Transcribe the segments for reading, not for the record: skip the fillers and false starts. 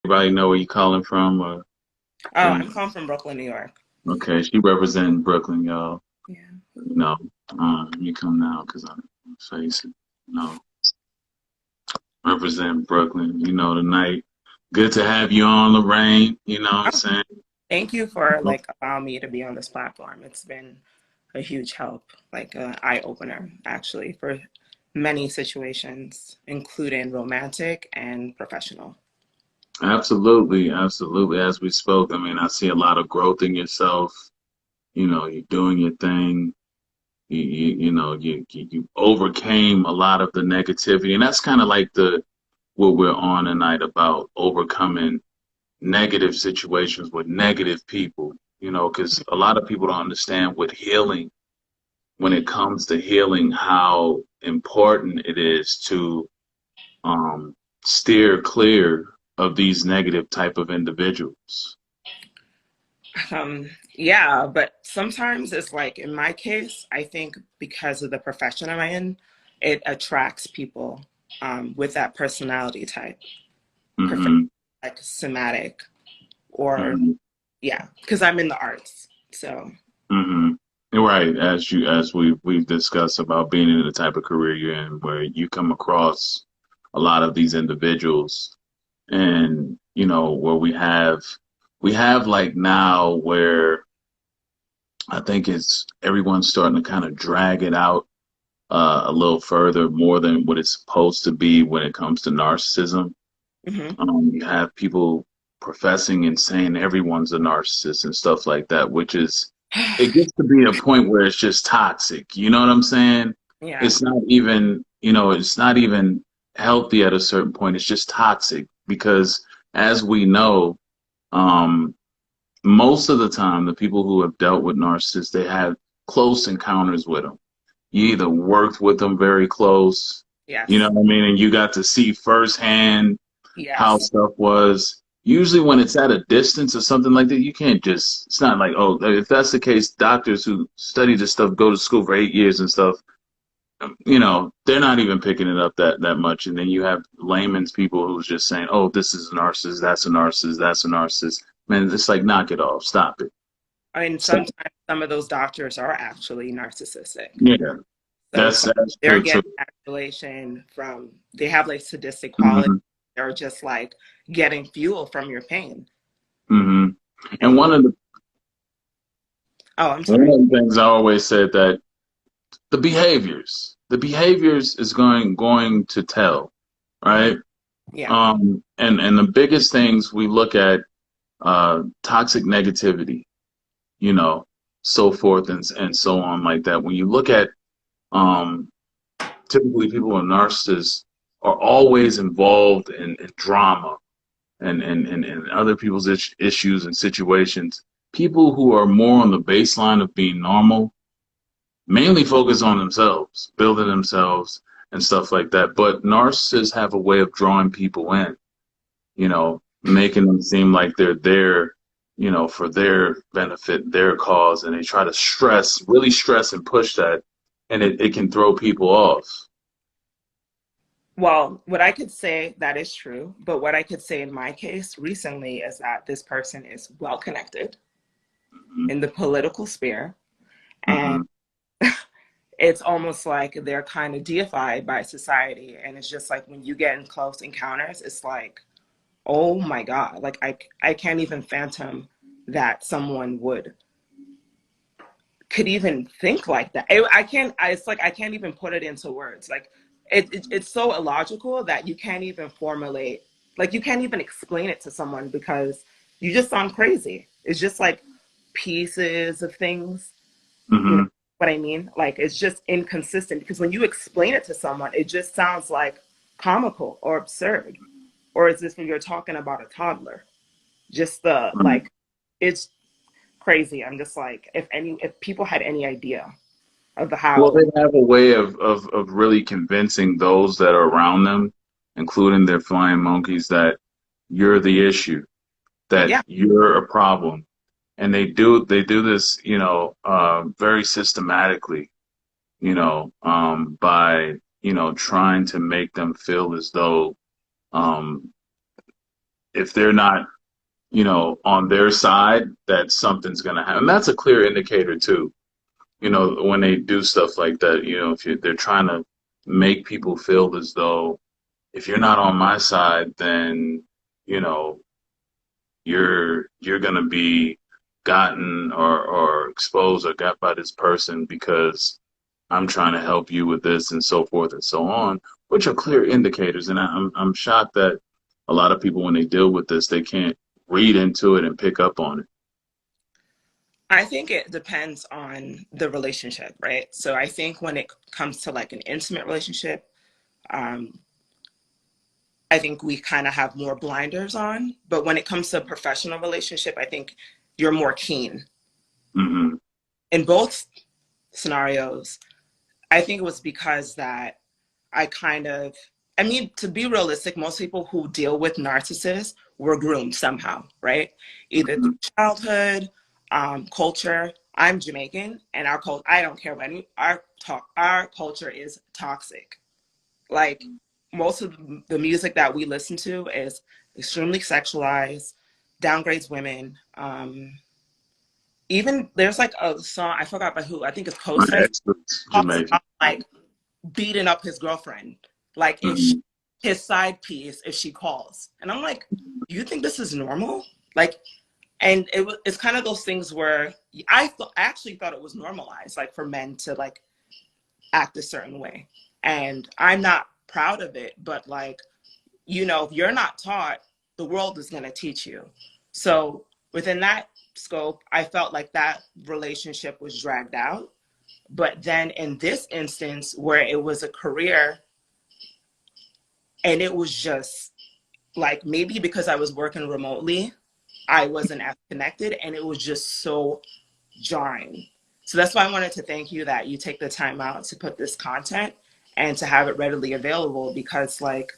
Everybody know where you calling from? Or Oh, where you? I'm calling from Brooklyn, New York. Okay, she representing Brooklyn, y'all. Yeah. You know, you come now because I'm face it. You know, represent Brooklyn. You know, tonight. Good to have you on, Lorraine. You know what I'm Oh, saying? thank you for allowing me to be on this platform. It's been a huge help, like an eye opener actually for many situations, including romantic and professional. Absolutely, absolutely. As we spoke, I mean, I see a lot of growth in yourself. You know, you're doing your thing. You overcame a lot of the negativity, and that's kind of like the what we're on tonight about overcoming negative situations with negative people. You know, because a lot of people don't understand with healing, when it comes to healing, how important it is to um, steer clear of these negative type of individuals. Yeah, but sometimes it's like in my case, I think because of the profession I'm in, it attracts people with that personality type, prof- Hmm. like somatic or Hmm. yeah, because I'm in the arts. So Hmm. Right, as we've discussed about being in the type of career you're in, where you come across a lot of these individuals, and you know where we have like now where I think it's everyone's starting to kind of drag it out a little further, more than what it's supposed to be when it comes to narcissism. mhm. You have people professing and saying everyone's a narcissist and stuff like that, which is, it gets to be a point where it's just toxic. You know what I'm saying? Yeah. It's not even, it's not even healthy at a certain point. It's just toxic because, as we know, um, most of the time, the people who have dealt with narcissists, they have close encounters with them. You either worked with them very close, you know Yes. what I mean, and you got to see firsthand how Yes. stuff was. Usually, when it's at a distance or something like that, you can't just, it's not like, oh, if that's the case, doctors who study this stuff go to school for 8 years and stuff, they're not even picking it up that much. And then you have layman's people who's just saying, oh, this is a narcissist, that's a narcissist, that's a narcissist. Man, it's like, knock it off, stop it. I mean, Stop. sometimes some of those doctors are actually narcissistic. Yeah, So it's like that's they're true too. getting adulation from, they have like sadistic quality. Hmm. They're just like getting fuel from your pain. Hmm. And And, oh, I'm one sorry. of the things I always said that the behaviors is going to tell, Mhm. right? Yeah. And the biggest things we look at, toxic negativity, you know, so forth and so on like that. When you look at, um, typically people who are narcissists are always involved in drama and other people's issues and situations. People who are more on the baseline of being normal mainly focus on themselves, building themselves and stuff like that. But narcissists have a way of drawing people in, making them seem like they're there, for their benefit, their cause, and they try to really stress and push that, and it can throw people off. Well, what I could say that is true, but what I could say in my case recently is that this person is well connected Hmm. in the political sphere, and Hmm. it's almost like they're kind of deified by society. And it's just like when you get in close encounters, it's like, oh my God, like I can't even phantom that someone could even think like that. I can't, it's like I can't even put it into words. Like it's so illogical that you can't even formulate, like you can't even explain it to someone because you just sound crazy. It's just like pieces of things, you know Hmm. what I mean? Like it's just inconsistent because when you explain it to someone, it just sounds like comical or absurd. Or is this when you're talking about a toddler? Just the like it's crazy. I'm just like, if people had any idea of the Well, how. they have a way of really convincing those that are around them, including their flying monkeys, that you're the issue, that Yeah. you're a problem, and they do this, very systematically, by trying to make them feel as though, um, if they're not, you know, on their side, that something's going to happen. And that's a clear indicator too. You know, when they do stuff like that, you know, if they're trying to make people feel as though if you're not on my side, then, you know, you're going to be gotten or exposed or got by this person because I'm trying to help you with this and so forth and so on, which are clear indicators. And I'm shocked that a lot of people, when they deal with this, they can't read into it and pick up on it. I think it depends on the relationship, right? So I think when it comes to like an intimate relationship, um, I think we kind of have more blinders on. But when it comes to a professional relationship, I think you're more keen. Mm-hmm. In both scenarios, I think it was because that I mean, to be realistic, most people who deal with narcissists were groomed somehow, right? Either Mm-hmm. through childhood, culture. I'm Jamaican, and our culture, I don't care about any, our culture is toxic. Like, most of the music that we listen to is extremely sexualized, downgrades women. Even there's like a song, I forgot by who, I think it's My Coasting, ex was talks Jamaican. about like beating up his girlfriend, like if Mm-hmm. his side piece if she calls. And I'm like, you think this is normal? Like, and it's kind of those things where I actually thought it was normalized, like for men to like act a certain way. And I'm not proud of it, but like, you know, if you're not taught, the world is going to teach you. So within that scope, I felt like that relationship was dragged out. But then in this instance, where it was a career and it was just like, maybe because I was working remotely, I wasn't as connected, and it was just so jarring. So that's why I wanted to thank you that you take the time out to put this content and to have it readily available, because like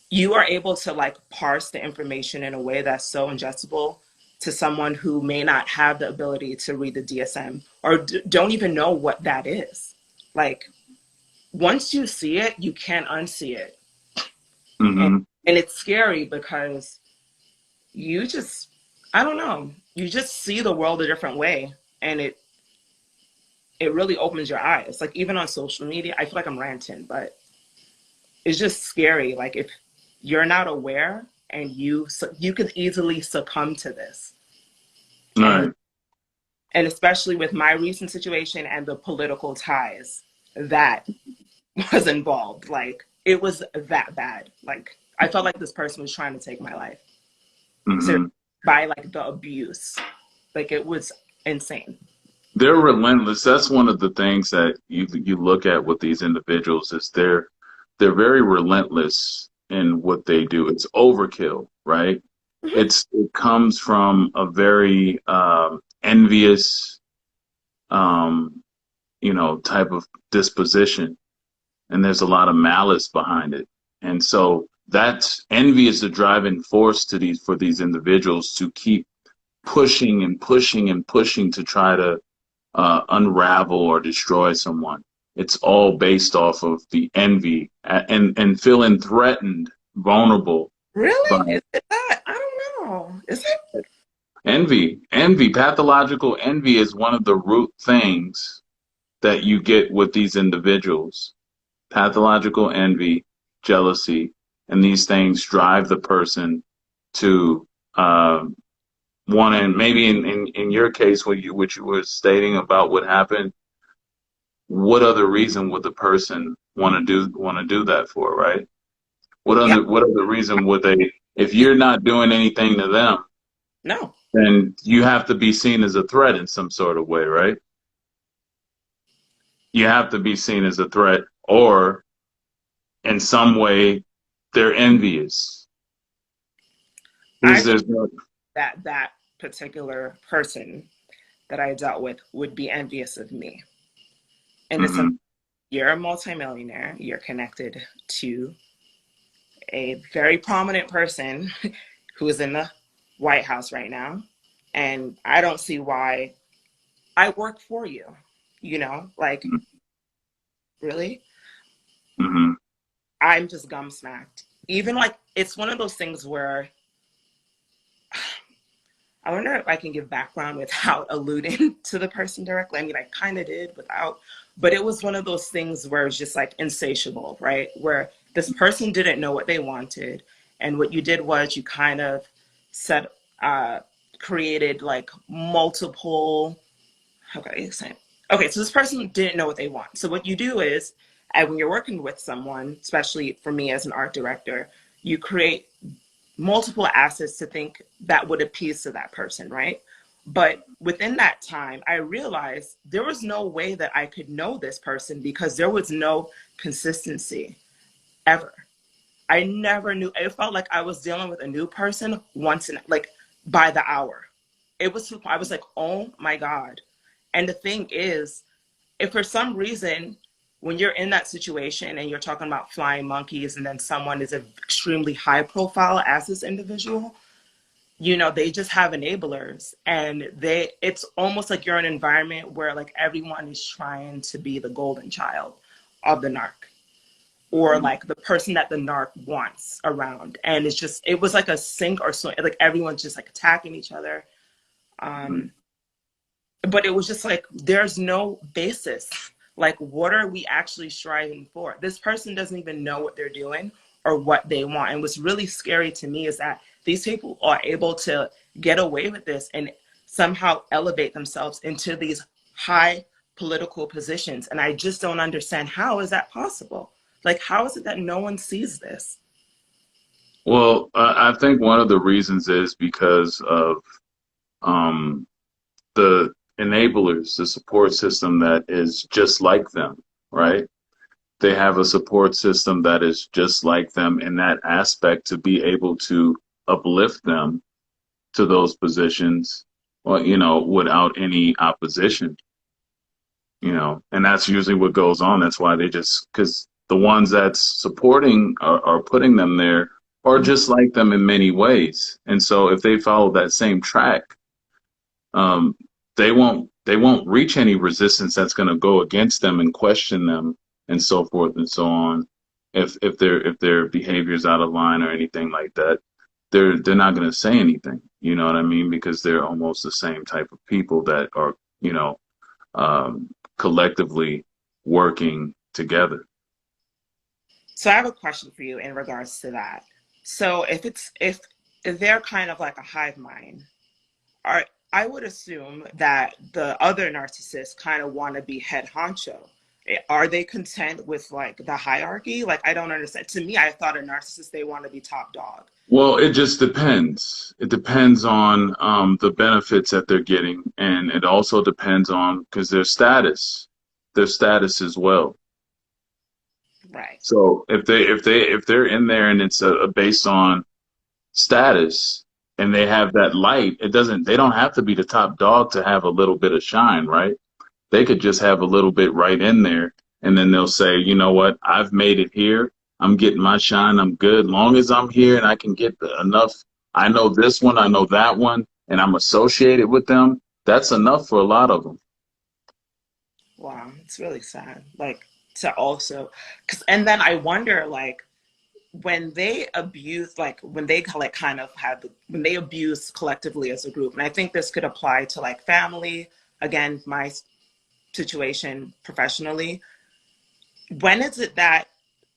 you are able to like parse the information in a way that's so ingestible to someone who may not have the ability to read the DSM or don't even know what that is. Like, once you see it, you can't unsee it. And, Mm-hmm. and it's scary because you just, I don't know, you just see the world a different way. And it really opens your eyes. Like, even on social media, I feel like I'm ranting, but it's just scary. Like, if you're not aware, and you could easily succumb to this. All And right. especially with my recent situation and the political ties that was involved, like it was that bad. Like, I felt like this person was trying to take my life. So, Mm-hmm. by like the abuse, like it was insane. They're relentless. That's one of the things that you look at with these individuals is they're very relentless in what they do. It's overkill, right? Mhm. It comes from a very envious, um, you know, type of disposition, and there's a lot of malice behind it. And so that's envy is the driving force to these for these individuals to keep pushing and pushing and pushing to try to unravel or destroy someone. It's all based off of the envy and feeling threatened, vulnerable by Really? Is it that? I don't know. Is it? envy. Envy, pathological envy is one of the root things that you get with these individuals. Pathological envy, jealousy, and these things drive the person to want to, maybe in your case, what you were stating about what happened, what other reason would the person want to do that for, right? Yeah. What other reason would they, if you're not doing anything to them, No. then you have to be seen as a threat in some sort of way, right? You have to be seen as a threat, or in some way they're envious. I think There's no, that that particular person that I dealt with would be envious of me. And it's mm-hmm, you're a multimillionaire, you're connected to a very prominent person who is in the White House right now. And I don't see why I work for you, you know, like, really? mm-hmm, I'm just gum smacked. Even like, it's one of those things where I wonder if I can give background without alluding to the person directly. I mean, I kind of did without, but it was one of those things where it's just like insatiable, right? Where this person didn't know what they wanted. And what you did was you kind of set, created like multiple, how can I say it? Okay, so this person didn't know what they want. So what you do is, when you're working with someone, especially for me as an art director, you create multiple assets to think that would appease to that person, right? But within that time, I realized there was no way that I could know this person because there was no consistency ever. I never knew. It felt like I was dealing with a new person once in, like, by the hour. I was like, oh my God. And the thing is, if for some reason, when you're in that situation and you're talking about flying monkeys and then someone is an extremely high profile as this individual, you know, they just have enablers, and it's almost like you're in an environment where like everyone is trying to be the golden child of the narc, or like the person that the narc wants around. And it was like a sink or so, like everyone's just like attacking each other. But it was just like, there's no basis. Like, what are we actually striving for? This person doesn't even know what they're doing or what they want. And what's really scary to me is that these people are able to get away with this and somehow elevate themselves into these high political positions. And I just don't understand, how is that possible? Like, how is it that no one sees this? Well, I think one of the reasons is because of the enablers, the support system that is just like them, right? They have a support system that is just like them in that aspect to be able to uplift them to those positions, well, you know, without any opposition, you know, and that's usually what goes on. That's why because the ones that's supporting are putting them there are just like them in many ways. And so if they follow that same track, they won't reach any resistance that's going to go against them and question them and so forth and so on. If their behavior is out of line or anything like that, they're not going to say anything. You know what I mean? Because they're almost the same type of people that are, you know, collectively working together. So I have a question for you in regards to that. So if they're kind of like a hive mind, I would assume that the other narcissists kind of want to be head honcho. Are they content with like the hierarchy? Like, I don't understand. To me, I thought a narcissist, they want to be top dog. Well, it just depends. It depends on the benefits that they're getting, and it also depends on because their status as well. Right. So if they're in there and it's based on status and they have that light, they don't have to be the top dog to have a little bit of shine, right? They could just have a little bit right in there, and then they'll say, you know what, I've made it here. I'm getting my shine. I'm good. Long as I'm here and I can get enough. I know this one, I know that one, and I'm associated with them. That's enough for a lot of them. Wow, it's really sad. Like, to also, and then I wonder, like, when they abuse, like when they like kind of when they abuse collectively as a group, and I think this could apply to like family, again, my situation professionally, when is it that,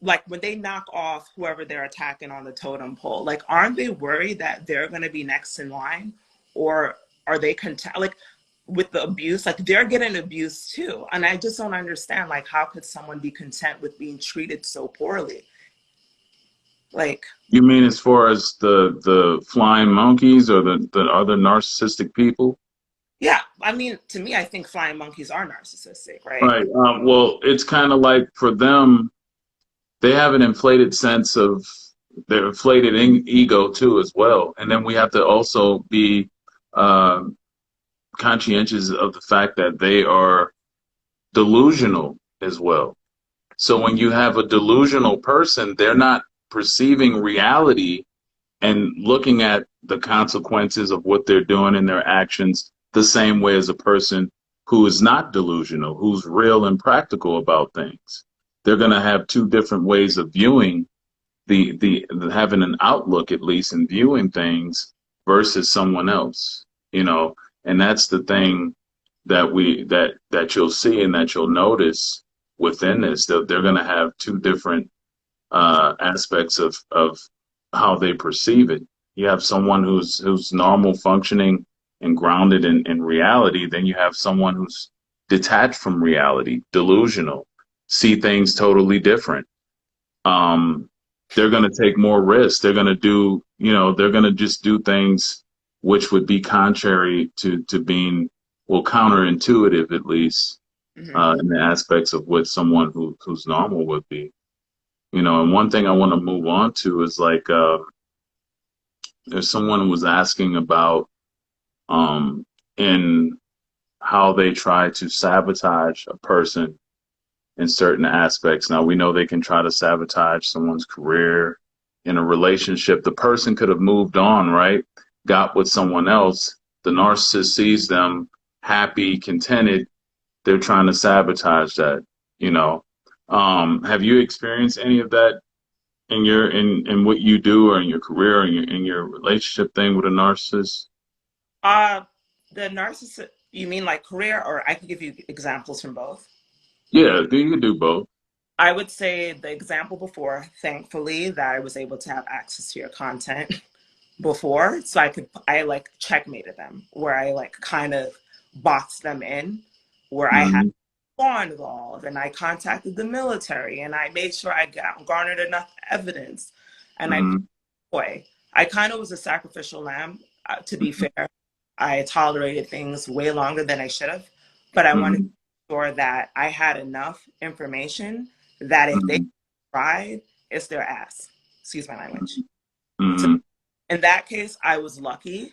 like, when they knock off whoever they're attacking on the totem pole, like, aren't they worried that they're going to be next in line? Or are they content, like, with the abuse, like, they're getting abused too? And I just don't understand, like, how could someone be content with being treated so poorly? Like, you mean as far as the flying monkeys or the other narcissistic people? yeah, I mean, to me, I think flying monkeys are narcissistic, right? Right. Well, it's kind of like for them, they have an inflated sense of their inflated ego too as well, and then we have to also be uh, conscientious of the fact that they are delusional as well. So when you have a delusional person, they're not perceiving reality and looking at the consequences of what they're doing in their actions the same way as a person who is not delusional, who's real and practical about things. They're going to have two different ways of viewing the having an outlook, at least, in viewing things versus someone else. you know, and that's the thing that that you'll see and that you'll notice within this. They're going to have two different aspects of how they perceive it. You have someone who's normal functioning and grounded in reality. Then you have someone who's detached from reality, delusional, see things totally different. They're going to take more risks. They're going to do, they're going to just do things which would be contrary to being, well, counterintuitive, at least, in the aspects of what someone who's normal would be. And one thing I want to move on to is like, there's someone who was asking about in how they try to sabotage a person in certain aspects. Now, we know they can try to sabotage someone's career in a relationship. The person could have moved on, right? Got with someone else. The narcissist sees them happy, contented. They're trying to sabotage that, Have you experienced any of that in in what you do, or in your career, or in your relationship thing with a narcissist? The narcissist, you mean like career, or I can give you examples from both? Yeah, you can do both. I would say the example before, thankfully, that I was able to have access to your content before, so I like checkmated them, where I like kind of boxed them in, where I had law involved, and I contacted the military, and I made sure I garnered enough evidence, and I kind of was a sacrificial lamb, to be fair. I tolerated things way longer than I should have, but I wanted to make sure that I had enough information that if they tried, it's their ass. Excuse my language. So in that case, I was lucky.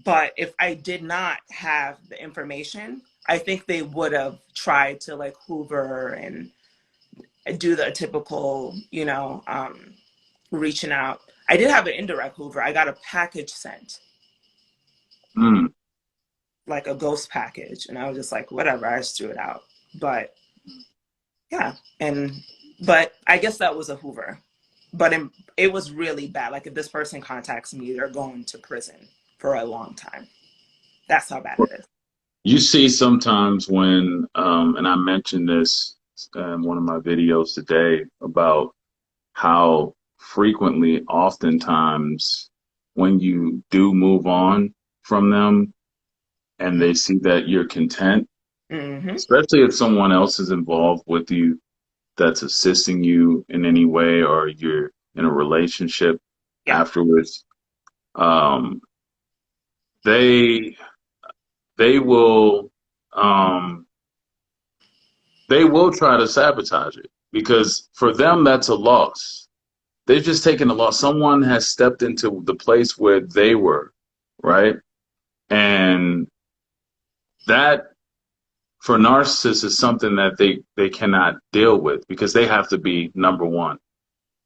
But if I did not have the information, I think they would have tried to like hoover and do the typical, reaching out. I did have an indirect hoover. I got a package sent, like a ghost package. And I was just like, whatever, I just threw it out. But yeah, but I guess that was a hoover. But it was really bad. Like if this person contacts me, they're going to prison for a long time. That's how bad it is. You see sometimes when, and I mentioned this in one of my videos today, about how frequently, oftentimes, when you do move on from them and they see that you're content, especially if someone else is involved with you that's assisting you in any way, or you're in a relationship afterwards, they will try to sabotage it, because for them that's a loss. They've just taken a loss. Someone has stepped into the place where they were, right? And that, for narcissists, is something that they cannot deal with, because they have to be number one.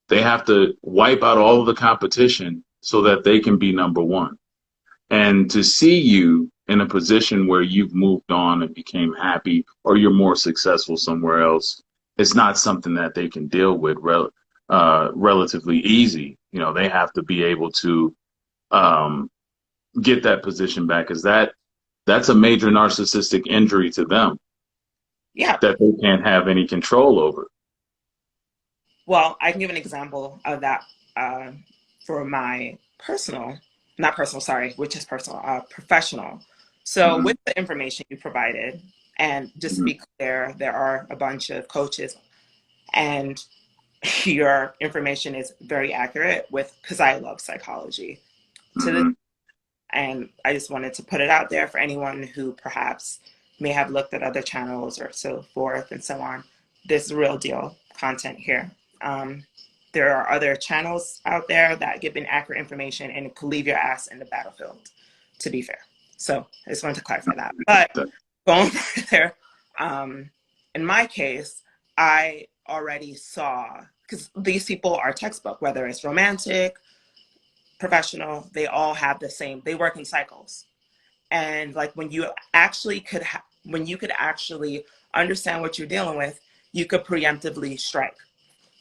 They have to wipe out all of the competition so that they can be number one. And to see you in a position where you've moved on and became happy, or you're more successful somewhere else, it's not something that they can deal with relatively easy. They have to be able to get that position back, because that's a major narcissistic injury to them. Yeah. That they can't have any control over. Well, I can give an example of that for my professional. So with the information you provided, and just to be clear, there are a bunch of coaches, and your information is very accurate because I love psychology. And I just wanted to put it out there for anyone who perhaps may have looked at other channels or so forth and so on. This is real deal content here. There are other channels out there that give inaccurate information and could leave your ass in the battlefield, to be fair. So I just wanted to clarify that. But going further, in my case, I already saw, because these people are textbook, whether it's romantic, professional, they all have the same, they work in cycles. And like when you actually could actually understand what you're dealing with, you could preemptively strike.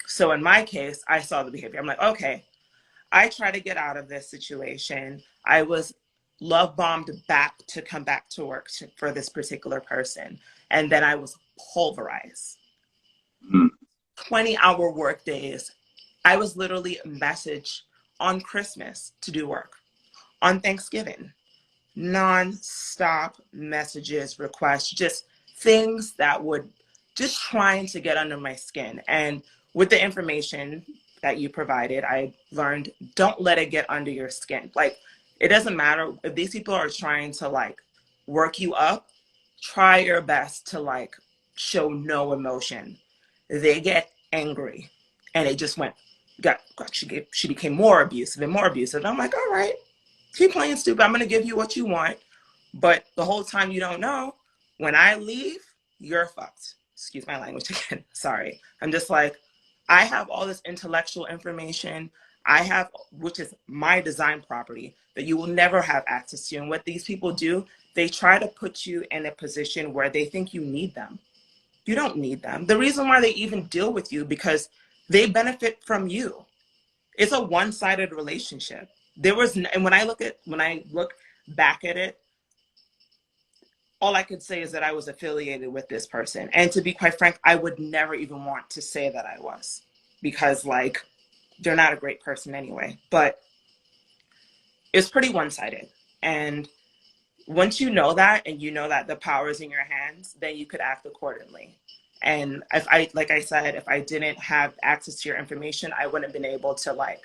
So in my case, I saw the behavior. I'm like, okay, I try to get out of this situation. I was love bombed back to come back to work for this particular person. And then I was pulverized. 20-hour work days. I was literally messaged on Christmas to do work, on Thanksgiving, non-stop messages, requests, just things that would just trying to get under my skin. And with the information that you provided, I learned, don't let it get under your skin. Like, it doesn't matter if these people are trying to like work you up, try your best to like show no emotion. They get angry and it just she became more abusive and more abusive. I'm like, all right, keep playing stupid. I'm going to give you what you want. But the whole time you don't know, when I leave, you're fucked. Excuse my language again. Sorry. I'm just like, I have all this intellectual information which is my design property that you will never have access to. And what these people do, they try to put you in a position where they think you need them. You don't need them. The reason why they even deal with you, because they benefit from you. It's a one-sided relationship. And when I look back at it, all I could say is that I was affiliated with this person. And to be quite frank, I would never even want to say that I was, because like, they're not a great person anyway. But it's pretty one-sided. And once you know that, and you know that the power is in your hands, then you could act accordingly. And like I said, if I didn't have access to your information, I wouldn't have been able to like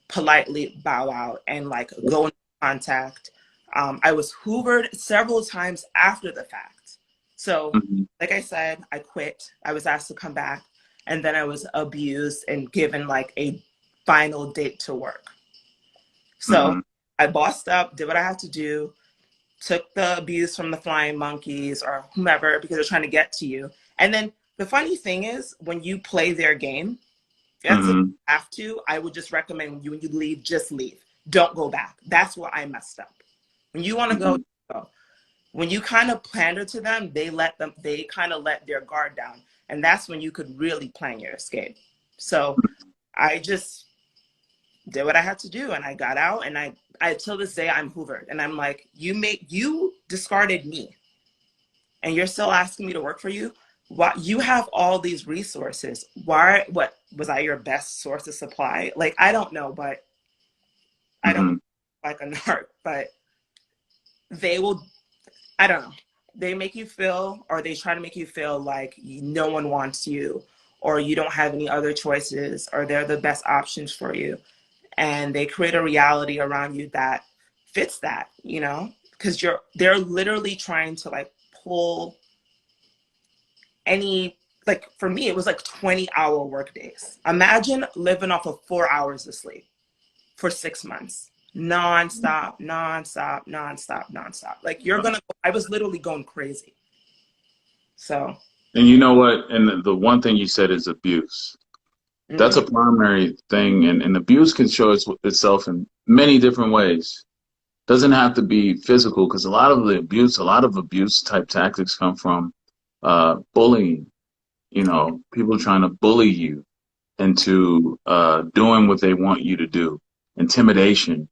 politely bow out and like go into contact. I was hoovered several times after the fact. So like I said, I quit. I was asked to come back, and then I was abused and given like a final date to work. So I bossed up, did what I had to do, took the abuse from the flying monkeys or whomever, because they're trying to get to you. And then the funny thing is, when you play their game, if you have to, I would just recommend when you leave, just leave. Don't go back. That's where I messed up. When you want to go, go. When you kind of pander to them, they kind of let their guard down. And that's when you could really plan your escape. So I just did what I had to do, and I got out, and I till this day I'm hoovered, and I'm like, you discarded me, and you're still asking me to work for you? What, you have all these resources. What was I your best source of supply? Like, I don't know, but I don't like a narc, but they will, I don't know. They make you feel, or they try to make you feel like no one wants you, or you don't have any other choices, or they're the best options for you. And they create a reality around you that fits that, you know, because they're literally trying to like pull like for me, it was like 20-hour work days. Imagine living off of 4 hours of sleep for 6 months, nonstop. Like I was literally going crazy. So. And you know what? And the one thing you said is abuse. That's a primary thing, and abuse can show itself in many different ways. Doesn't have to be physical, because a lot of abuse type tactics come from bullying. You know, people trying to bully you into doing what they want you to do, intimidation,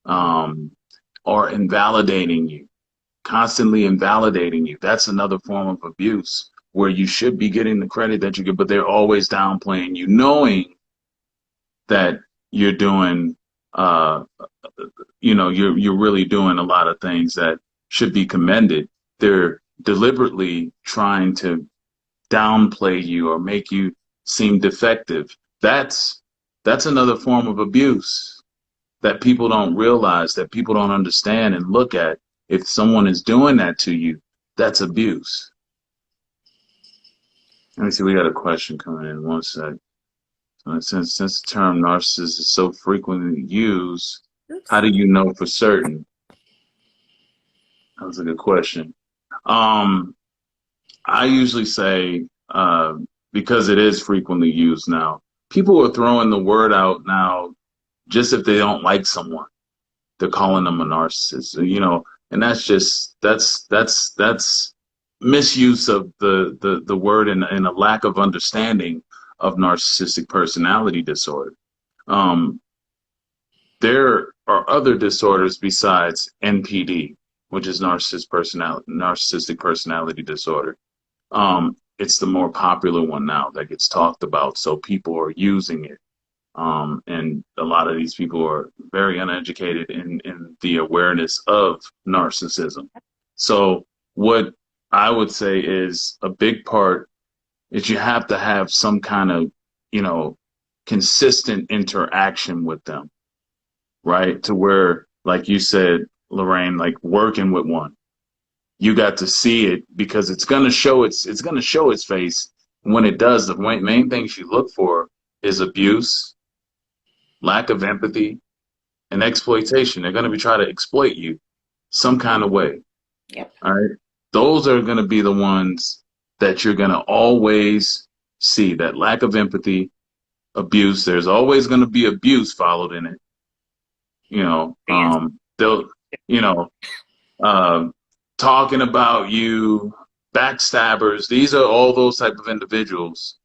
or invalidating you, constantly invalidating you. That's another form of abuse, where you should be getting the credit that you get, but they're always downplaying you, knowing that you're doing, you're really doing a lot of things that should be commended. They're deliberately trying to downplay you or make you seem defective. That's another form of abuse that people don't realize, that people don't understand and look at. If someone is doing that to you, that's abuse. Let me see, we got a question coming in. One sec. Since the term narcissist is so frequently used, how do you know for certain? That was a good question. I usually say, because it is frequently used now, people are throwing the word out now just if they don't like someone. They're calling them a narcissist, you know, and that's misuse of the word, and a lack of understanding of narcissistic personality disorder. There are other disorders besides NPD, which is narcissistic personality disorder. It's the more popular one now that gets talked about, so people are using it. And a lot of these people are very uneducated in the awareness of narcissism. So what I would say is a big part is you have to have some kind of, consistent interaction with them, right? To where, like you said, Lorraine, like working with one, you got to see it because it's going to show its face. And when it does, the main things you look for is abuse, lack of empathy, and exploitation. They're going to be trying to exploit you some kind of way. Yep. All right. Those are going to be the ones that you're going to always see, that lack of empathy, abuse. There's always going to be abuse followed in it. They'll, you know, uh, talking about you, backstabbers. These are all those type of individuals,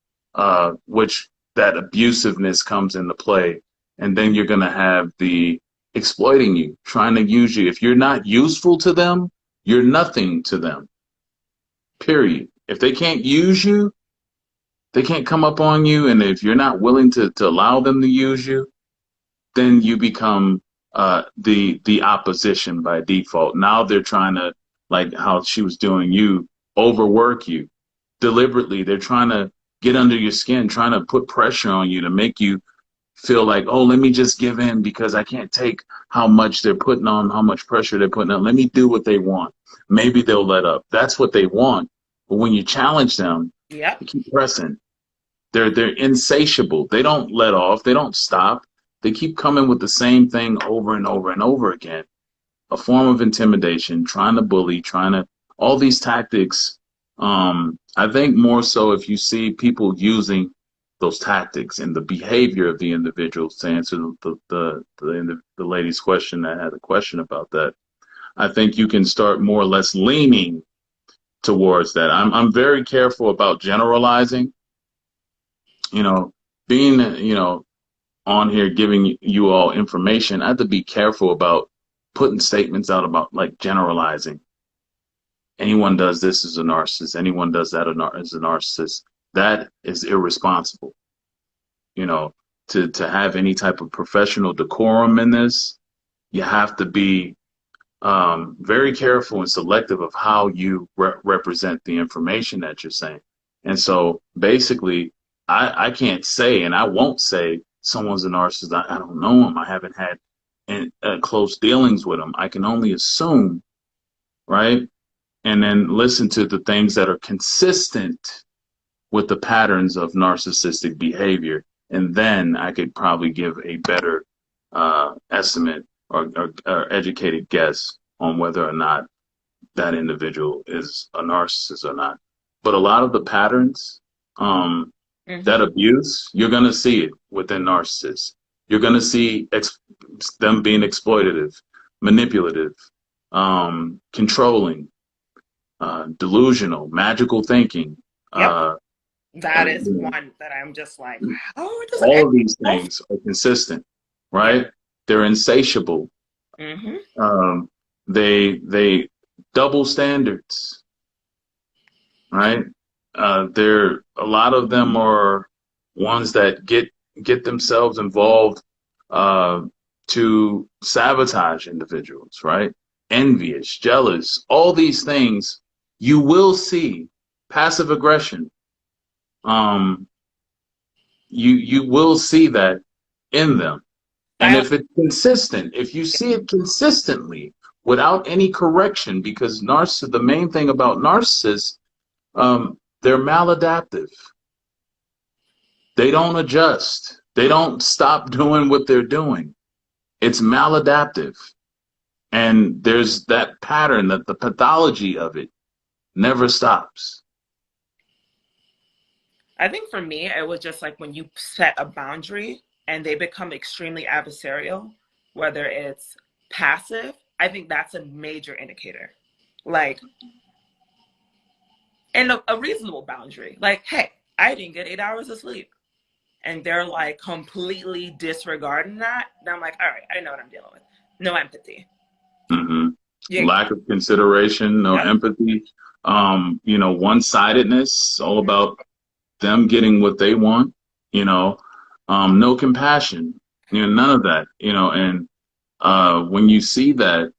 which that abusiveness comes into play. And then you're going to have the exploiting you, trying to use you. If you're not useful to them, you're nothing to them. Period. If they can't use you, they can't come up on you. And if you're not willing to allow them to use you, then you become the opposition by default. Now they're trying to, like how she was doing you, overwork you deliberately. They're trying to get under your skin, trying to put pressure on you to make you feel like, oh, let me just give in because I can't take how much they're putting on, how much pressure they're putting on. Let me do what they want. Maybe they'll let up. That's what they want. But when you challenge them, Yep. they keep pressing. They're insatiable. They don't let off. They don't stop. They keep coming with the same thing over and over and over again. A form of intimidation, trying to bully, all these tactics. I think more so if you see people using those tactics and the behavior of the individuals, to answer the lady's question that had a question about that, I think you can start more or less leaning towards that. I'm very careful about generalizing. Being on here giving you all information, I have to be careful about putting statements out about like generalizing. Anyone does this is a narcissist. Anyone does that is a narcissist. That is irresponsible. To have any type of professional decorum in this, you have to be very careful and selective of how you represent the information that you're saying. And so basically, I can't say, and I won't say someone's a narcissist. I don't know them. I haven't had close dealings with them. I can only assume, right? And then listen to the things that are consistent with the patterns of narcissistic behavior. And then I could probably give a better estimate or educated guess on whether or not that individual is a narcissist or not. But a lot of the patterns, that abuse, you're going to see it within narcissists. You're going to see them being exploitative, manipulative, controlling, delusional, magical thinking. Yep. That is one that I'm just like, oh, it doesn't. All of these things are consistent, right? Yep. They're insatiable. They double standards, right? A lot of them are ones that get themselves involved to sabotage individuals, right? Envious, jealous, all these things you will see. Passive aggression. You will see that in them. And if it's consistent, if you see it consistently without any correction, because the main thing about narcissists, they're maladaptive. They don't adjust. They don't stop doing what they're doing. It's maladaptive. And there's that pattern, that the pathology of it never stops. I think for me, it was just like when you set a boundary and they become extremely adversarial, whether it's passive, I think that's a major indicator. Like, and a reasonable boundary. Like, hey, I didn't get 8 hours of sleep. And they're like completely disregarding that. And I'm like, all right, I know what I'm dealing with. No empathy. Hmm. Yeah. Lack of consideration, no Yep. empathy, one-sidedness, all about them getting what they want, you know, no compassion, none of that, and when you see that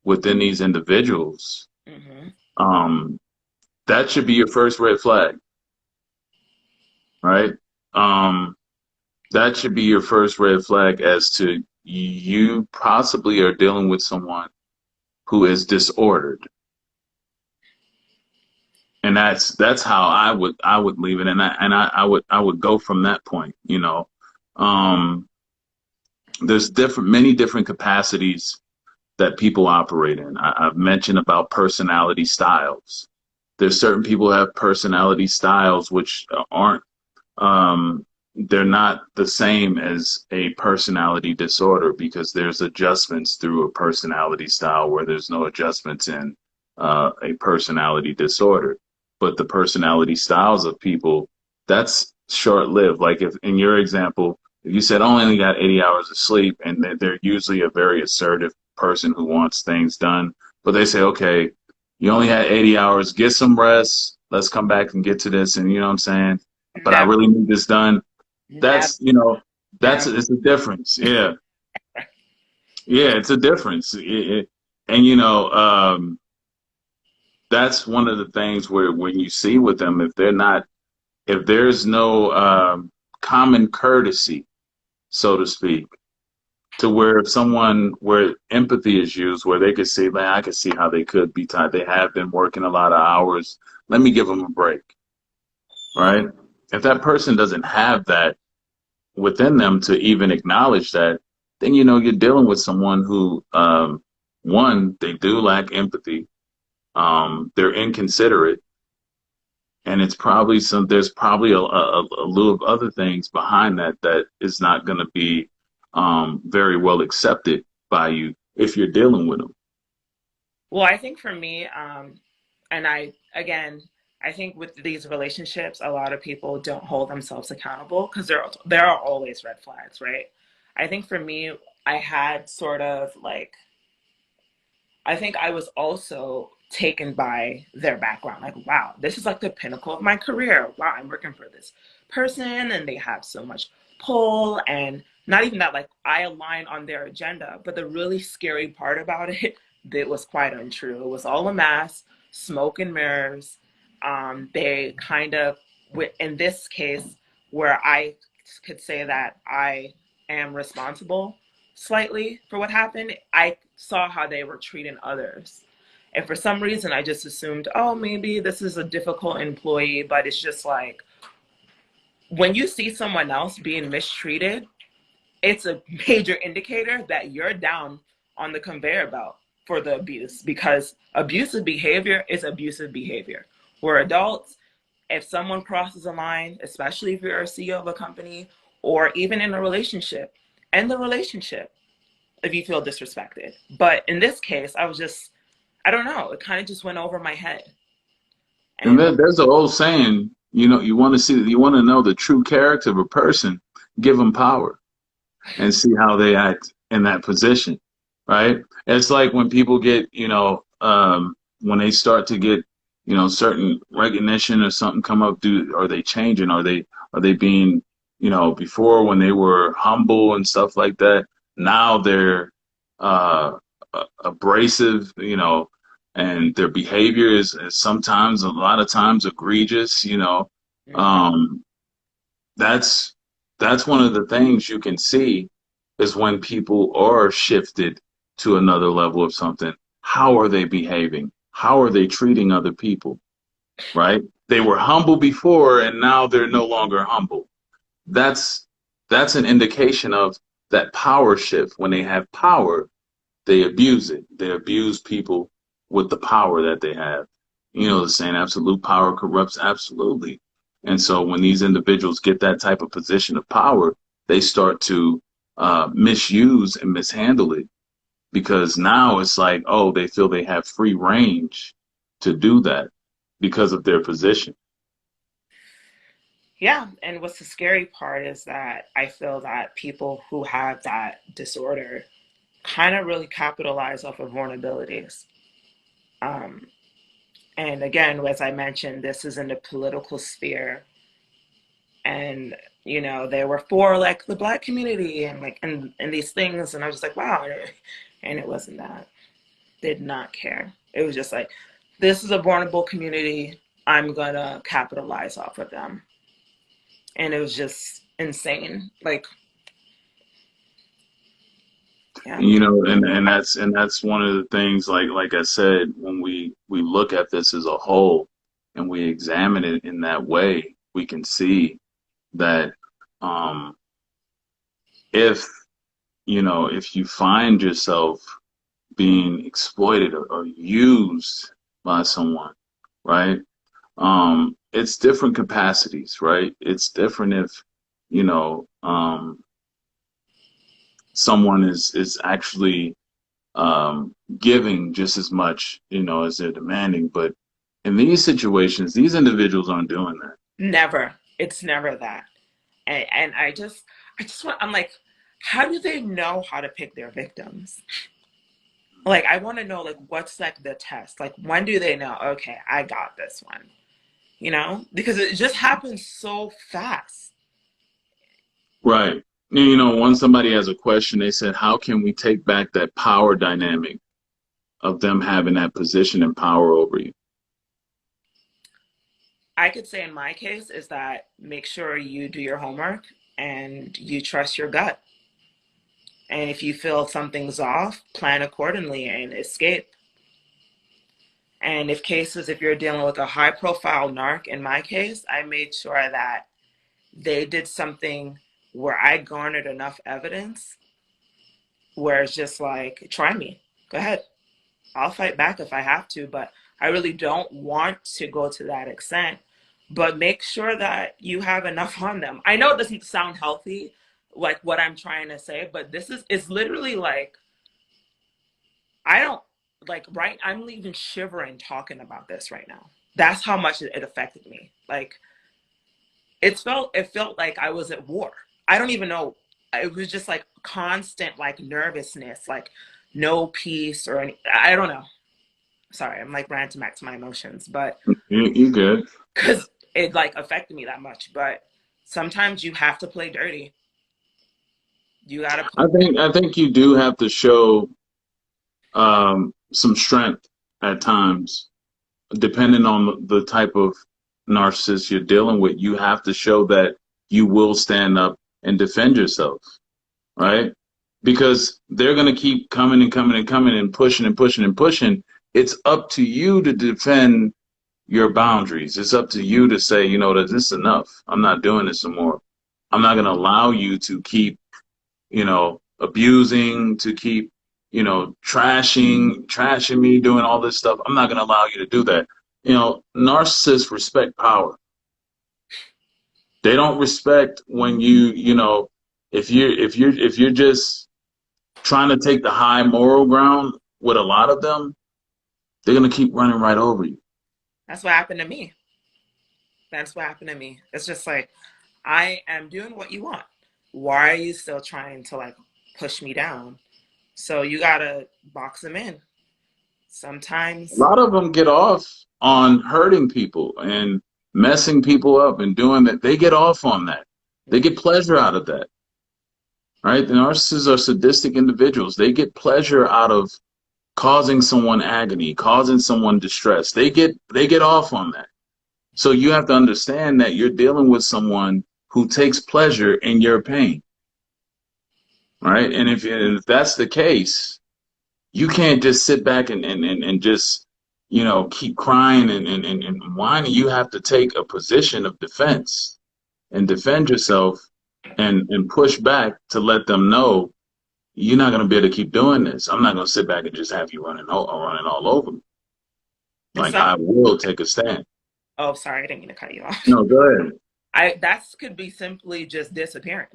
within these individuals, Hmm. um, that should be your first red flag, right? Um, that should be your first red flag as to you possibly are dealing with someone who is disordered. And that's how I would leave it, and I would go from that point. Um, there's many different capacities that people operate in. I've mentioned about personality styles. There's certain people who have personality styles which aren't they're not the same as a personality disorder because there's adjustments through a personality style where there's no adjustments in a personality disorder. But the personality styles of people, that's short lived. Like if in your example, if you said, "Oh, I only got 80 hours of sleep," and they're usually a very assertive person who wants things done, but they say, "Okay, you only had 80 hours, get some rest. Let's come back and get to this." And you know what I'm saying? But I Never, really need this done. never, That's, that's never. it's a difference. Yeah. Yeah, it's a difference. And that's one of the things where when you see with them, if there's no common courtesy, so to speak, to where if someone where empathy is used, where they could say, man, I could see how they could be tired. They have been working a lot of hours. Let me give them a break, right? If that person doesn't have that within them to even acknowledge that, then you're dealing with someone who, one, they do lack empathy. They're inconsiderate, and there's probably a lieu of other things behind that is not going to be very well accepted by you if you're dealing with them. Well, I think for me, and again, I think with these relationships, a lot of people don't hold themselves accountable because there are always red flags, right? I think for me, I had sort of like I think I was also taken by their background. Like, wow, this is like the pinnacle of my career. Wow, I'm working for this person and they have so much pull. And not even that, like, I align on their agenda. But the really scary part about it, that was quite untrue. It was all a mask, smoke and mirrors. They kind of, in this case, where I could say that I am responsible slightly for what happened, I saw how they were treating others. And for some reason, I just assumed, oh, maybe this is a difficult employee, but it's just like when you see someone else being mistreated, it's a major indicator that you're down on the conveyor belt for the abuse because abusive behavior is abusive behavior. We're adults. If someone crosses a line, especially if you're a CEO of a company or even in a relationship, end the relationship if you feel disrespected. But in this case, I don't know, it kind of just went over my head. And And there's an old saying, you want to know the true character of a person, give them power and see how they act in that position, right? It's like when people get, when they start to get, certain recognition or something come up, are they changing? Are they being, before when they were humble and stuff like that, now they're uh, abrasive, and their behavior is sometimes, a lot of times, egregious, mhm. um, that's that's one of the things you can see is when people are shifted to another level of something. How are they behaving? How are they treating other people? Right? They were humble before and now they're no longer humble. That's that's an indication of that power shift. When they have power, they abuse it. They abuse people with the power that they have. The saying absolute power corrupts absolutely. And so when these individuals get that type of position of power, they start to misuse and mishandle it because now it's like, oh, they feel they have free range to do that because of their position. Yeah, and what's the scary part is that I feel that people who have that disorder kind of really capitalize off of vulnerabilities. Um, and again, as I mentioned, this is in the political sphere, and you know they were for like the Black community and like and these things, and I was just like, wow, and it wasn't that. Did not care. It was just like, this is a vulnerable community. I'm gonna capitalize off of them, and it was just insane. Like, yeah. You know, and that's one of the things, like I said, when we look at this as a whole and we examine it in that way, we can see that um if if you find yourself being exploited or used by someone, right? It's different capacities, right? It's different if, you know, someone is actually giving just as much, as they're demanding. But in these situations, these individuals aren't doing that. Never. It's never that. And I just want, I'm like, how do they know how to pick their victims? Like, I want to know, like, what's like the test? Like, when do they know, okay, I got this one, because it just happens so fast. Right. When somebody has a question, they said, how can we take back that power dynamic of them having that position and power over you? I could say in my case is that make sure you do your homework and you trust your gut. And if you feel something's off, plan accordingly and escape. And if you're dealing with a high profile narc, in my case, I made sure that they did something where I garnered enough evidence where it's just like, try me, go ahead. I'll fight back if I have to, but I really don't want to go to that extent. But make sure that you have enough on them. I know it doesn't sound healthy, like what I'm trying to say, but it's literally like, I don't like, right? I'm even shivering talking about this right now. That's how much it affected me. Like, it felt like I was at war. I don't even know. It was just like constant like nervousness, like no peace or any, I don't know. Sorry, I'm like ranting back to my emotions, but You good? because it like affected me that much. But sometimes you have to play dirty. You gotta I play. think I think you do have to show some strength at times, depending on the type of narcissist you're dealing with. You have to show that you will stand up and defend yourself, Yeah, right? Because they're going to keep coming and coming and coming and pushing and pushing and pushing. It's up to you to defend your boundaries. It's up to you to say, that this is enough. I'm not doing this anymore. I'm not going to allow you to keep, abusing, to keep, trashing me, doing all this stuff. I'm not going to allow you to do that. Narcissists respect power. They don't respect when if you're just trying to take the high moral ground with a lot of them, they're gonna keep running right over you. that's what happened to me. That's what happened to me. It's just like I am doing what you want. Why are you still trying to like push me down? So you gotta box them in. A Sometimes lot of them get off on hurting people and messing people up and doing that. They get off on that. They get pleasure out of that, right? The narcissists are sadistic individuals. They get pleasure out of causing someone agony, causing someone distress. They get off on that. So you have to understand that you're dealing with someone who takes pleasure in your pain, right? And if that's the case, you can't just sit back and just, keep crying and whining. You have to take a position of defense and defend yourself and push back to let them know you're not going to be able to keep doing this. I'm not going to sit back and just have you running all over me. and Like, some I will take a stand. oh sorry, I didn't mean to cut you off. No, go ahead. I that could be simply just disappearing.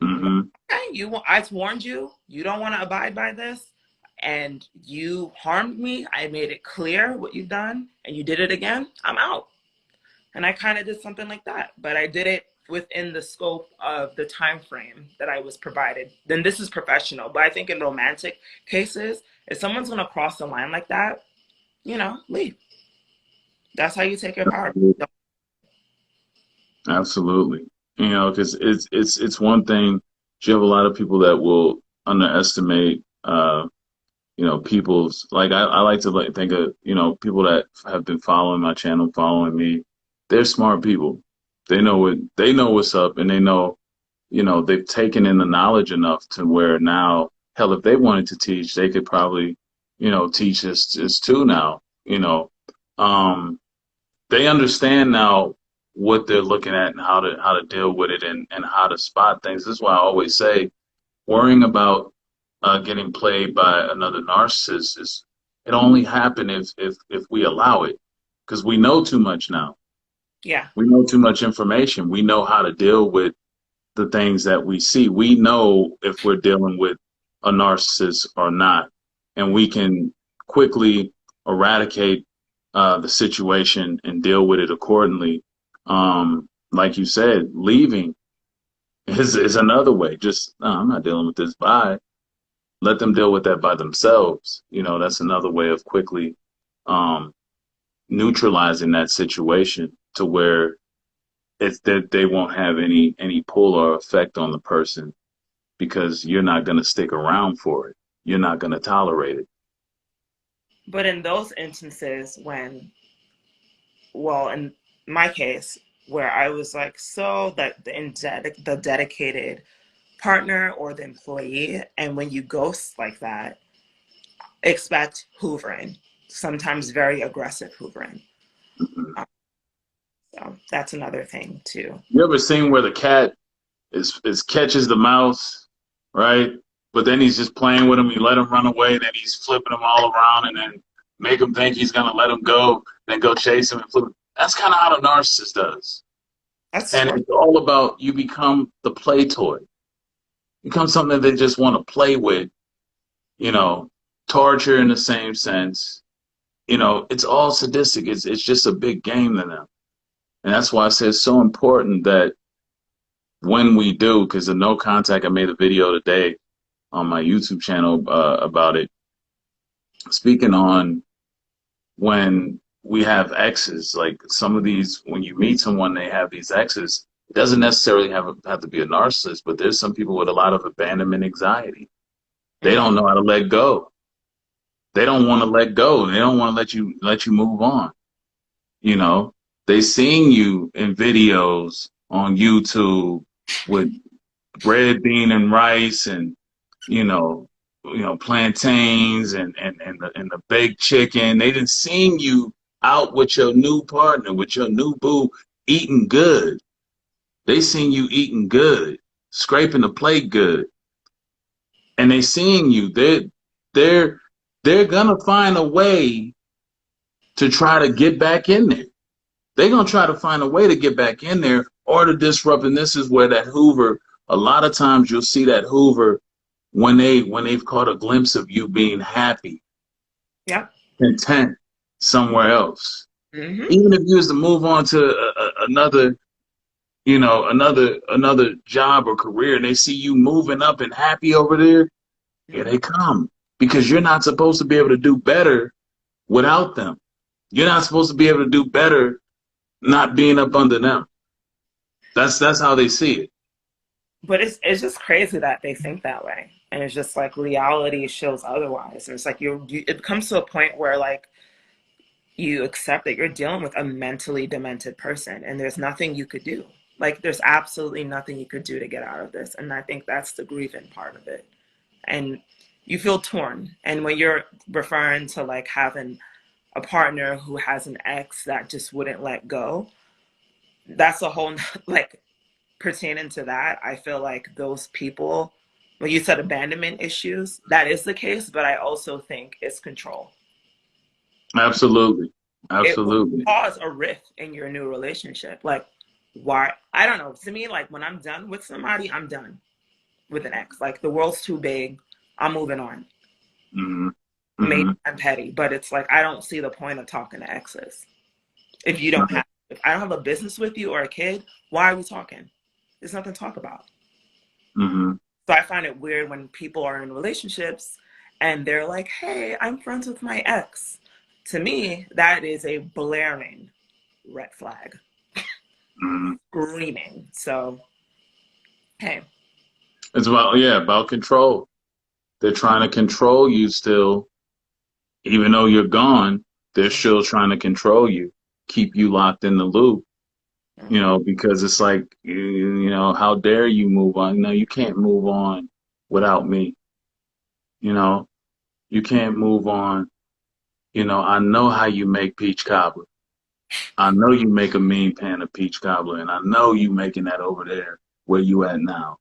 Like, Hmm. okay, I warned you, you don't want to abide by this, and you harmed me. I made it clear what you've done, and you did it again. I'm out. And I kind of did something like that, but I did it within the scope of the time frame that I was provided, then this is professional. But I think in romantic cases, if someone's going to cross the line like that, you know, leave. That's how you take your power. Absolutely. You know, because it's one thing. You have a lot of people that will underestimate, you know, people's, like, I like to like think of, you know, people that have been following my channel, following me. They're smart people. They know what's up, and they know, you know, they've taken in the knowledge enough to where now, hell, if they wanted to teach, they could probably, you know, teach us too now. You know, they understand now what they're looking at and how to deal with it, and how to spot things. This is why I always say worrying about getting played by another narcissist is, it only happen if we allow it, because we know too much now. Yeah. We know too much information. We know how to deal with the things that we see. We know if we're dealing with a narcissist or not, and we can quickly eradicate the situation and deal with it accordingly. Like you said, leaving is another way. Just, no, I'm not dealing with this. Bye. Let them deal with that by themselves. You know, that's another way of quickly neutralizing that situation, to where it's that they won't have any pull or effect on the person, because you're not going to stick around for it. You're not going to tolerate it. But in those instances when, well, in my case, where I was like, so that the dedicated partner or the employee, and when you ghost like that, expect hoovering, sometimes very aggressive hoovering. Mm-hmm. So that's another thing too. You ever seen where the cat is catches the mouse, right? But then he's just playing with him. He let him run away, then he's flipping him all around, and then make him think he's gonna let him go, then go chase him and flip him. That's kind of how the narcissist does. That's And smart. it's all about, you become the play toy. Become something that they just want to play with, you know, torture in the same sense. You know, it's all sadistic. It's just a big game to them. And that's why I say it's so important that when we do, because the no contact, I made a video today on my YouTube channel about it, speaking on when we have exes. Like, some of these, when you meet someone, they have these exes. It doesn't necessarily have to be a narcissist, but there's some people with a lot of abandonment anxiety. They don't know how to let go. They don't want to let go. They don't want to let you move on. You know, they seeing you in videos on YouTube with red bean and rice, and you know plantains and the baked chicken. They didn't seeing you out with your new partner, with your new boo, eating good. They seen you eating good, scraping the plate good, and they seeing you. They're gonna find a way to try to get back in there. They're gonna try to find a way to get back in there or to disrupt. And this is where that Hoover, a lot of times you'll see that Hoover when they've caught a glimpse of you being happy, Yeah. content somewhere else. Mm-hmm. Even if you was to move on to another, another job or career, and they see you moving up and happy over there, here they come. Because you're not supposed to be able to do better without them. You're not supposed to be able to do better not being up under them. That's how they see it. But it's just crazy that they think that way, and it's just like reality shows otherwise. And it's like it comes to a point where like you accept that you're dealing with a mentally demented person, and there's nothing you could do. Like, there's absolutely nothing you could do to get out of this. And I think that's the grieving part of it. And you feel torn. And when you're referring to like having a partner who has an ex that just wouldn't let go, that's a whole, like, pertaining to that, I feel like those people, when you said abandonment issues, that is the case, but I also think it's control. Absolutely. It will Absolutely. cause a rift in your new relationship. Like, why? I don't know. To me, like, when I'm done with somebody, I'm done with an ex. Like, the world's too big. I'm moving on. Mm-hmm. Maybe I'm petty, but it's like, I don't see the point of talking to exes. If I don't have a business with you or a kid, why are we talking? There's nothing to talk about. Mm-hmm. So I find it weird when people are in relationships and they're like, hey, I'm friends with my ex. To me, that is a blaring red flag. Mm-hmm. Screaming. So, hey. It's about, yeah, about control. They're trying to control you still, even though you're gone. They're still trying to control you, keep you locked in the loop. Because it's like, how dare you move on? No, you can't move on without me. You know, you can't move on. I know how you make peach cobbler. I know you make a mean pan of peach cobbler, and I know you making that over there where you at now.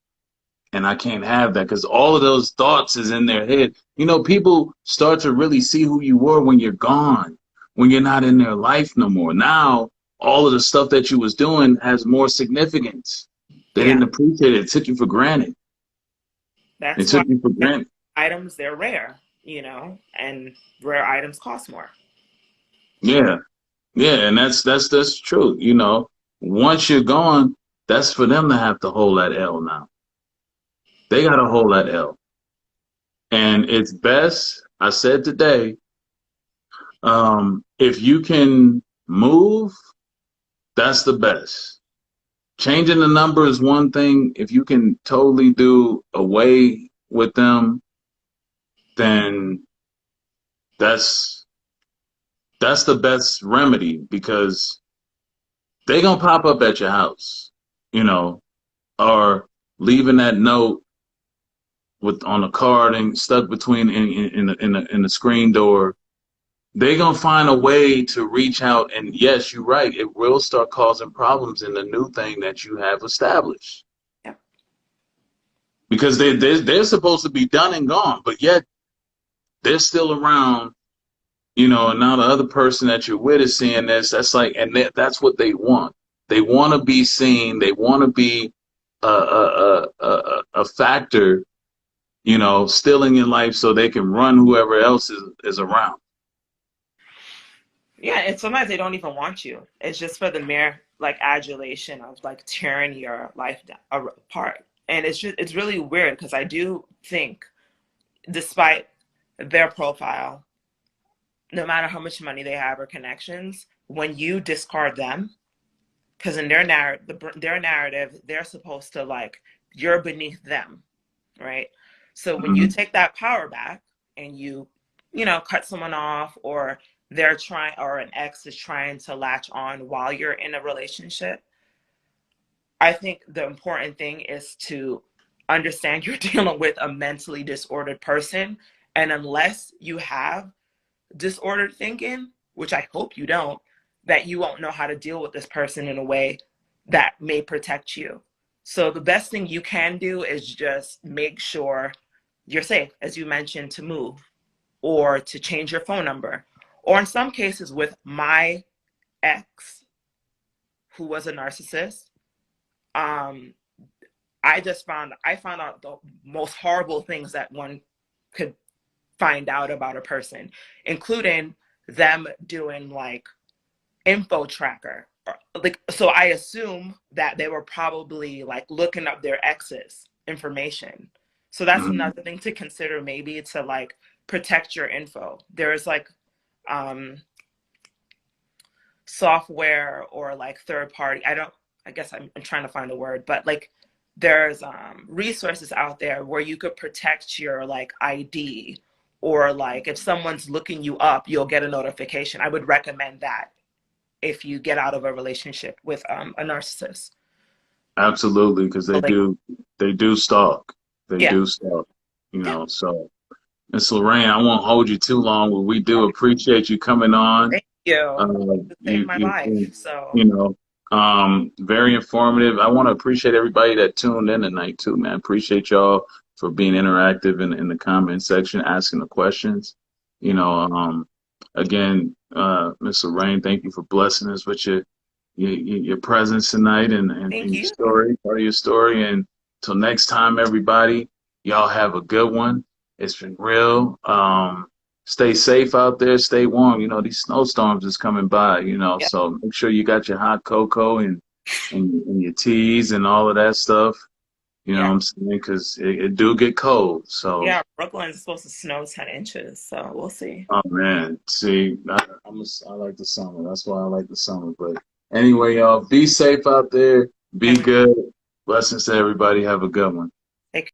And I can't have that because all of those thoughts is in their head. People start to really see who you were when you're gone, when you're not in their life no more. Now, all of the stuff that you was doing has more significance. They Yeah. didn't appreciate it. It took you for granted. It That's why took you for granted. items, they're rare, and rare items cost more. Yeah. Yeah. And that's true. Once you're gone, that's for them to have to hold that L now. They got to hold that L. And it's best, I said today, if you can move, that's the best. Changing the number is one thing. If you can totally do away with them, then that's the best remedy because they gonna pop up at your house, or leaving that note on a card and stuck between in the screen door. They're going to find a way to reach out. And yes, you're right. It will start causing problems in the new thing that you have established. Yeah. Because they're supposed to be done and gone, but yet they're still around, and now the other person that you're with is seeing this. That's like, and that's what they want. They want to be seen. They want to be a factor, still in your life so they can run whoever else is around. Yeah, and sometimes they don't even want you. It's just for the mere adulation of tearing your life apart. And it's really weird because I do think, despite their profile, no matter how much money they have or connections, when you discard them, because in their narrative, they're supposed to you're beneath them, right? So when you take that power back and you cut someone off, or they're trying, or an ex is trying to latch on while you're in a relationship, I think the important thing is to understand you're dealing with a mentally disordered person. And unless you have disordered thinking, which I hope you don't, that you won't know how to deal with this person in a way that may protect you. So the best thing you can do is just make sure you're safe, as you mentioned, to move or to change your phone number. Or in some cases, with my ex, who was a narcissist, I found out the most horrible things that one could find out about a person, including them doing info tracker. So I assume that they were probably looking up their ex's information. So that's another thing to consider, maybe, to protect your info. There's software or third party. I guess I'm trying to find a word, but there's resources out there where you could protect your ID, or if someone's looking you up, you'll get a notification. I would recommend that if you get out of a relationship with a narcissist. Absolutely, because So, they do stalk. They yeah. do stalk, Yeah. So, Miss Lorraine, I won't hold you too long, but we do appreciate you coming on. Thank you. It saved my life. So, Very informative. I want to appreciate everybody that tuned in tonight too, man. Appreciate y'all for being interactive in the comment section, asking the questions. Again, Miss Lorraine, thank you for blessing us with your presence tonight and thank your you. story, part of your story. And till next time, everybody, y'all have a good one. It's been real. Stay safe out there. Stay warm. These snowstorms is coming by, Yeah. so make sure you got your hot cocoa and and your teas and all of that stuff. You know what Yeah. I'm saying? Because it do get cold. So, Yeah. Brooklyn's supposed to snow 10 inches. So we'll see. oh man, see, I like the summer. That's why I like the summer. But anyway, y'all, be safe out there. Be And good. Blessings to everybody. Have a good one.